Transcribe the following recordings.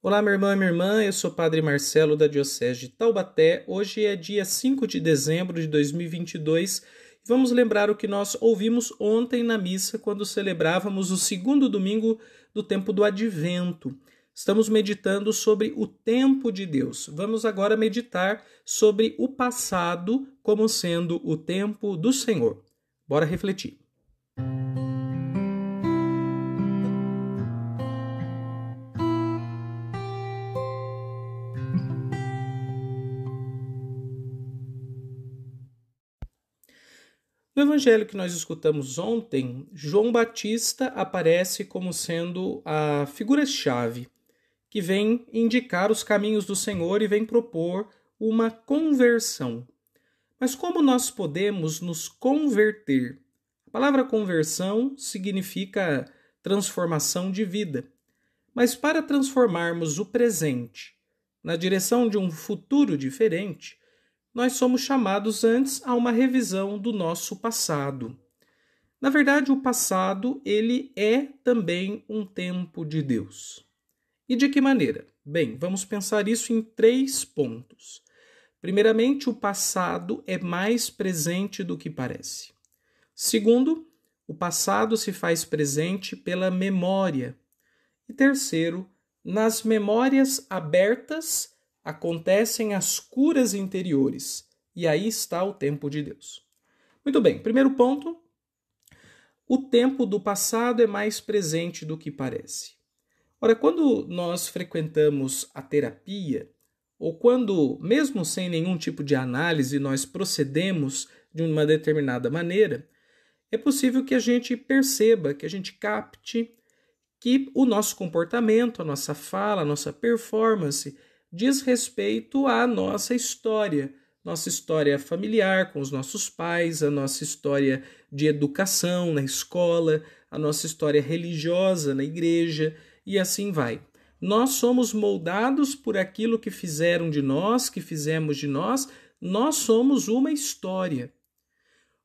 Olá, minha irmã e minha irmã, eu sou o Padre Marcelo da Diocese de Taubaté. Hoje é dia 5 de dezembro de 2022 e vamos lembrar o que nós ouvimos ontem na missa quando celebrávamos o segundo domingo do tempo do Advento. Estamos meditando sobre o tempo de Deus. Vamos agora meditar sobre o passado como sendo o tempo do Senhor. Bora refletir. No evangelho que nós escutamos ontem, João Batista aparece como sendo a figura-chave que vem indicar os caminhos do Senhor e vem propor uma conversão. Mas como nós podemos nos converter? A palavra conversão significa transformação de vida. Mas para transformarmos o presente na direção de um futuro diferente, nós somos chamados antes a uma revisão do nosso passado. Na verdade, o passado, ele é também um tempo de Deus. E de que maneira? Bem, vamos pensar isso em 3 pontos. Primeiramente, o passado é mais presente do que parece. Segundo, o passado se faz presente pela memória. E terceiro, nas memórias abertas, acontecem as curas interiores, e aí está o tempo de Deus. Muito bem, primeiro ponto, o tempo do passado é mais presente do que parece. Ora, quando nós frequentamos a terapia, ou quando, mesmo sem nenhum tipo de análise, nós procedemos de uma determinada maneira, é possível que a gente perceba, que a gente capte que o nosso comportamento, a nossa fala, a nossa performance diz respeito à nossa história familiar com os nossos pais, a nossa história de educação na escola, a nossa história religiosa na igreja e assim vai. Nós somos moldados por aquilo que fizeram de nós, que fizemos de nós, nós somos uma história.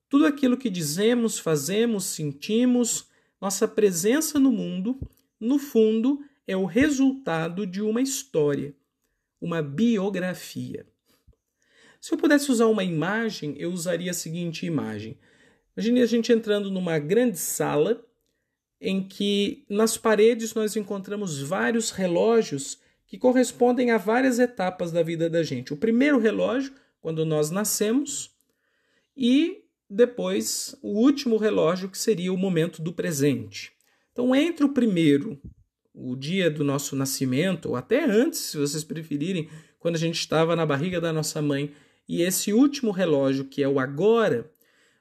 Tudo aquilo que dizemos, fazemos, sentimos, nossa presença no mundo, no fundo, é o resultado de uma história. Uma biografia. Se eu pudesse usar uma imagem, eu usaria a seguinte imagem. Imagine a gente entrando numa grande sala em que nas paredes nós encontramos vários relógios que correspondem a várias etapas da vida da gente. O primeiro relógio, quando nós nascemos, e depois o último relógio, que seria o momento do presente. Então, entre o primeiro, o dia do nosso nascimento, ou até antes, se vocês preferirem, quando a gente estava na barriga da nossa mãe, e esse último relógio, que é o agora,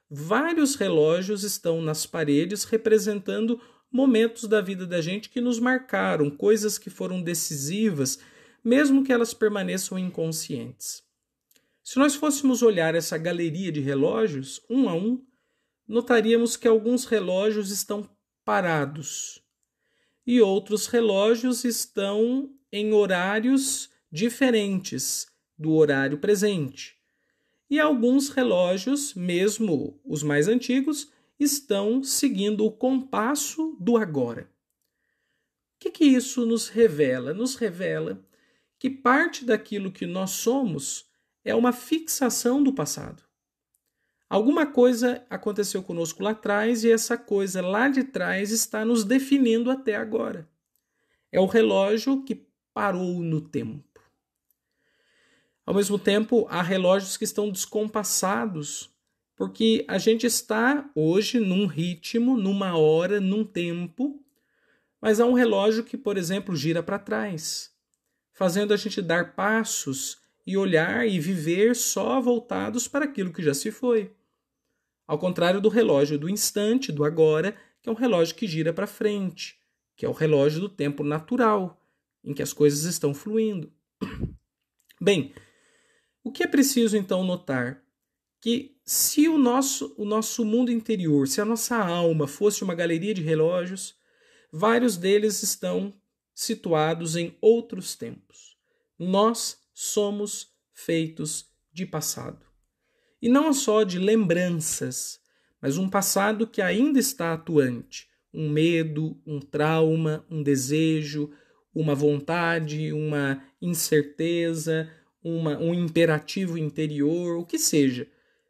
vários relógios estão nas paredes representando momentos da vida da gente que nos marcaram, coisas que foram decisivas, mesmo que elas permaneçam inconscientes. Se nós fôssemos olhar essa galeria de relógios, um a um, notaríamos que alguns relógios estão parados, e outros relógios estão em horários diferentes do horário presente. E alguns relógios, mesmo os mais antigos, estão seguindo o compasso do agora. O que isso nos revela? Nos revela que parte daquilo que nós somos é uma fixação do passado. Alguma coisa aconteceu conosco lá atrás e essa coisa lá de trás está nos definindo até agora. É o relógio que parou no tempo. Ao mesmo tempo, há relógios que estão descompassados, porque a gente está hoje num ritmo, numa hora, num tempo, mas há um relógio que, por exemplo, gira para trás, fazendo a gente dar passos e olhar e viver só voltados para aquilo que já se foi. Ao contrário do relógio do instante, do agora, que é um relógio que gira para frente, que é o relógio do tempo natural, em que as coisas estão fluindo. Bem, o que é preciso então notar? Que se o nosso mundo interior, se a nossa alma fosse uma galeria de relógios, vários deles estão situados em outros tempos. Nós somos feitos de passado. E não só de lembranças, mas um passado que ainda está atuante. Um medo, um trauma, um desejo, uma vontade, uma incerteza, um imperativo interior, o que seja.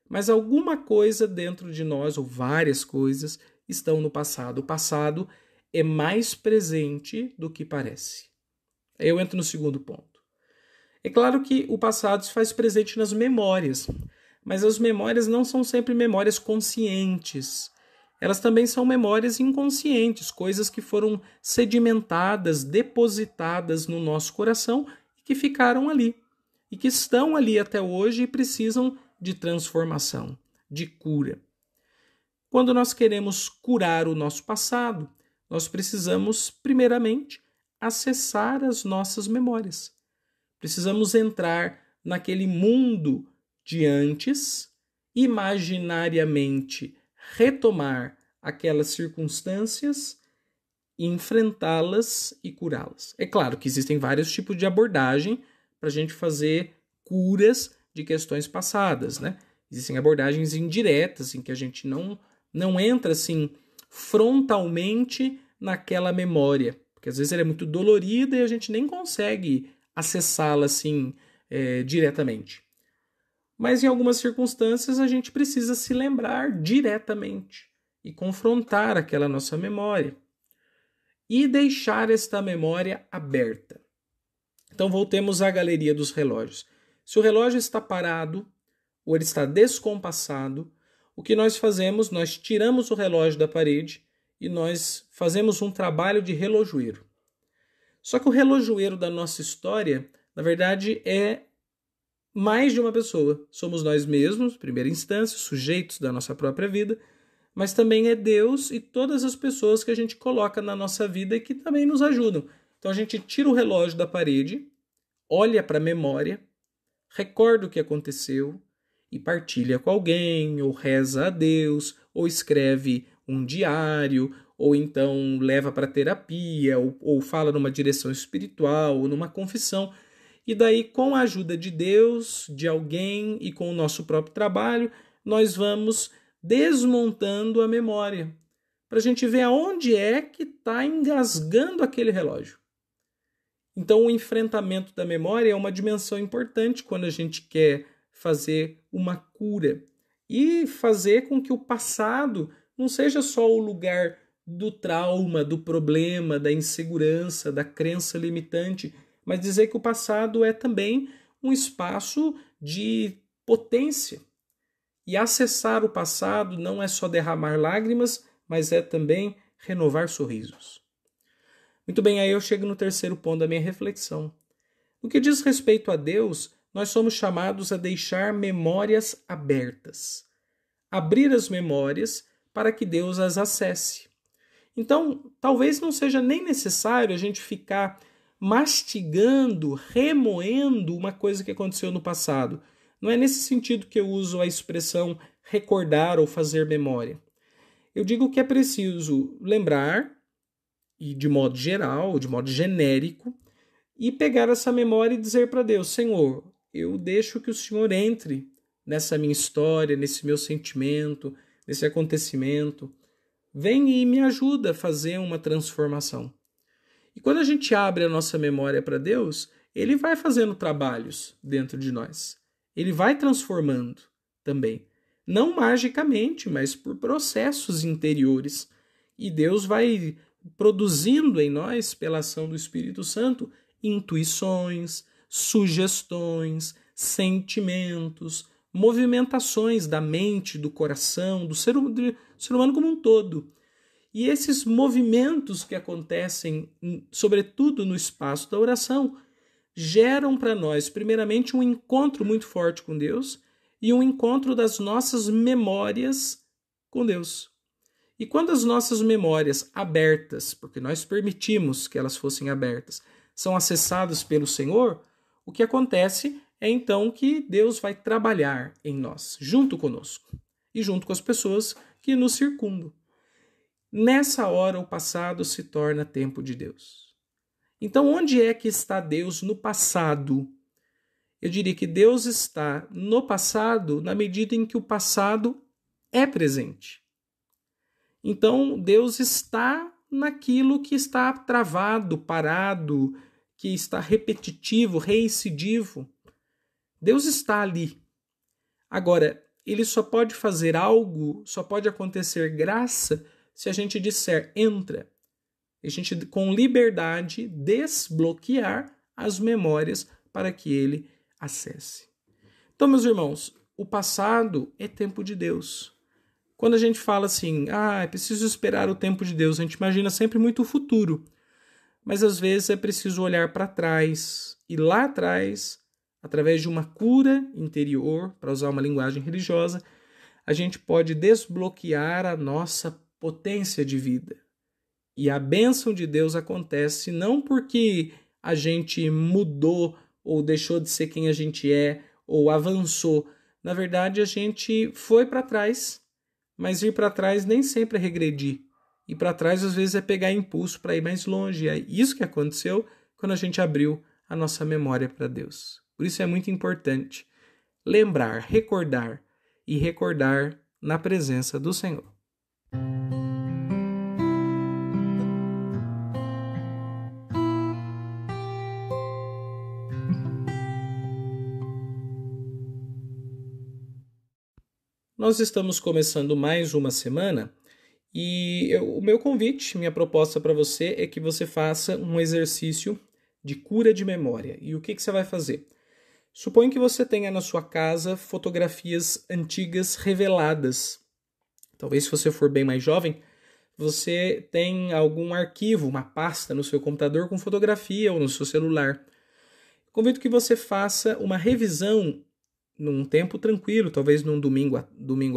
Mas alguma coisa dentro de nós, ou várias coisas, estão no passado. O passado é mais presente do que parece. Eu entro no segundo ponto. É claro que o passado se faz presente nas memórias, mas as memórias não são sempre memórias conscientes. Elas também são memórias inconscientes, coisas que foram sedimentadas, depositadas no nosso coração e que ficaram ali. E que estão ali até hoje e precisam de transformação, de cura. Quando nós queremos curar o nosso passado, nós precisamos, primeiramente, acessar as nossas memórias. Precisamos entrar naquele mundo de antes, imaginariamente retomar aquelas circunstâncias, enfrentá-las e curá-las. É claro que existem vários tipos de abordagem para a gente fazer curas de questões passadas, né? Existem abordagens indiretas em que a gente não entra assim frontalmente naquela memória, porque às vezes ela é muito dolorida e a gente nem consegue acessá-la assim diretamente. Mas em algumas circunstâncias a gente precisa se lembrar diretamente e confrontar aquela nossa memória e deixar esta memória aberta. Então voltemos à galeria dos relógios. Se o relógio está parado ou ele está descompassado, o que nós fazemos? Nós tiramos o relógio da parede e nós fazemos um trabalho de relojoeiro. Só que o relojoeiro da nossa história, na verdade, é mais de uma pessoa. Somos nós mesmos, em primeira instância, sujeitos da nossa própria vida, mas também é Deus e todas as pessoas que a gente coloca na nossa vida e que também nos ajudam. Então a gente tira o relógio da parede, olha para a memória, recorda o que aconteceu e partilha com alguém, ou reza a Deus, ou escreve um diário, ou então leva para terapia, ou fala numa direção espiritual, ou numa confissão. E daí, com a ajuda de Deus, de alguém e com o nosso próprio trabalho, nós vamos desmontando a memória, para a gente ver aonde é que está engasgando aquele relógio. Então, o enfrentamento da memória é uma dimensão importante quando a gente quer fazer uma cura e fazer com que o passado não seja só o lugar do trauma, do problema, da insegurança, da crença limitante, mas dizer que o passado é também um espaço de potência. E acessar o passado não é só derramar lágrimas, mas é também renovar sorrisos. Muito bem, aí eu chego no terceiro ponto da minha reflexão. No que diz respeito a Deus, nós somos chamados a deixar memórias abertas. Abrir as memórias para que Deus as acesse. Então, talvez não seja nem necessário a gente ficar mastigando, remoendo uma coisa que aconteceu no passado. Não é nesse sentido que eu uso a expressão recordar ou fazer memória. Eu digo que é preciso lembrar, e de modo geral, de modo genérico, e pegar essa memória e dizer para Deus: Senhor, eu deixo que o Senhor entre nessa minha história, nesse meu sentimento, nesse acontecimento. Vem e me ajuda a fazer uma transformação. E quando a gente abre a nossa memória para Deus, Ele vai fazendo trabalhos dentro de nós. Ele vai transformando também. Não magicamente, mas por processos interiores. E Deus vai produzindo em nós, pela ação do Espírito Santo, intuições, sugestões, sentimentos, movimentações da mente, do coração, do ser humano como um todo. E esses movimentos que acontecem, sobretudo no espaço da oração, geram para nós, primeiramente, um encontro muito forte com Deus e um encontro das nossas memórias com Deus. E quando as nossas memórias abertas, porque nós permitimos que elas fossem abertas, são acessadas pelo Senhor, o que acontece é então que Deus vai trabalhar em nós, junto conosco e junto com as pessoas que nos circundam. Nessa hora, o passado se torna tempo de Deus. Então, onde é que está Deus no passado? Eu diria que Deus está no passado na medida em que o passado é presente. Então, Deus está naquilo que está travado, parado, que está repetitivo, reincidivo. Deus está ali. Agora, ele só pode fazer algo, só pode acontecer graça se a gente disser entra. A gente, com liberdade, desbloquear as memórias para que ele acesse. Então, meus irmãos, o passado é tempo de Deus. Quando a gente fala assim, é preciso esperar o tempo de Deus, a gente imagina sempre muito o futuro. Mas às vezes é preciso olhar para trás. E lá atrás, através de uma cura interior, para usar uma linguagem religiosa, a gente pode desbloquear a nossa potência de vida. E a bênção de Deus acontece não porque a gente mudou ou deixou de ser quem a gente é ou avançou. Na verdade, a gente foi para trás, mas ir para trás nem sempre é regredir. Ir para trás, às vezes, é pegar impulso para ir mais longe. É isso que aconteceu quando a gente abriu a nossa memória para Deus. Por isso é muito importante lembrar, recordar e recordar na presença do Senhor. Nós estamos começando mais uma semana e o meu convite, minha proposta para você é que você faça um exercício de cura de memória. E o que você vai fazer? Suponha que você tenha na sua casa fotografias antigas reveladas. Talvez se você for bem mais jovem, você tem algum arquivo, uma pasta no seu computador com fotografia ou no seu celular. Convido que você faça uma revisão num tempo tranquilo, talvez num domingo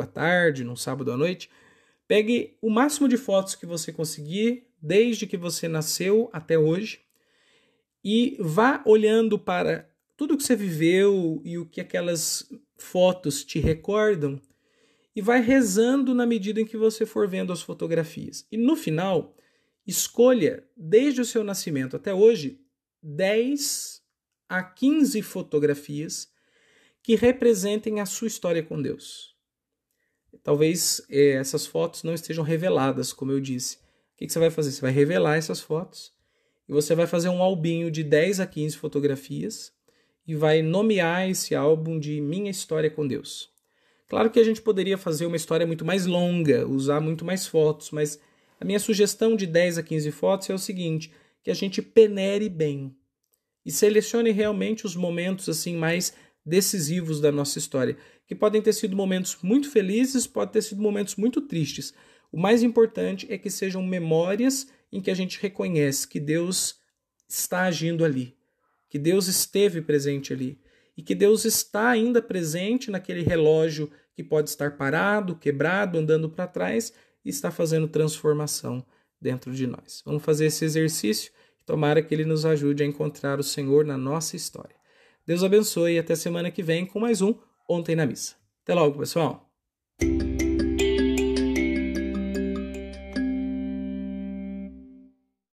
à tarde, num sábado à noite. Pegue o máximo de fotos que você conseguir, desde que você nasceu até hoje, e vá olhando para tudo que você viveu e o que aquelas fotos te recordam, e vai rezando na medida em que você for vendo as fotografias. E no final, escolha, desde o seu nascimento até hoje, 10 a 15 fotografias que representem a sua história com Deus. Talvez essas fotos não estejam reveladas, como eu disse. O que você vai fazer? Você vai revelar essas fotos e você vai fazer um albinho de 10 a 15 fotografias e vai nomear esse álbum de Minha História com Deus. Claro que a gente poderia fazer uma história muito mais longa, usar muito mais fotos, mas a minha sugestão de 10 a 15 fotos é o seguinte, que a gente penere bem e selecione realmente os momentos assim mais decisivos da nossa história, que podem ter sido momentos muito felizes, podem ter sido momentos muito tristes. O mais importante é que sejam memórias em que a gente reconhece que Deus está agindo ali, que Deus esteve presente ali e que Deus está ainda presente naquele relógio que pode estar parado, quebrado, andando para trás e está fazendo transformação dentro de nós. Vamos fazer esse exercício e tomara que ele nos ajude a encontrar o Senhor na nossa história. Deus abençoe e até semana que vem com mais um Ontem na Missa. Até logo, pessoal!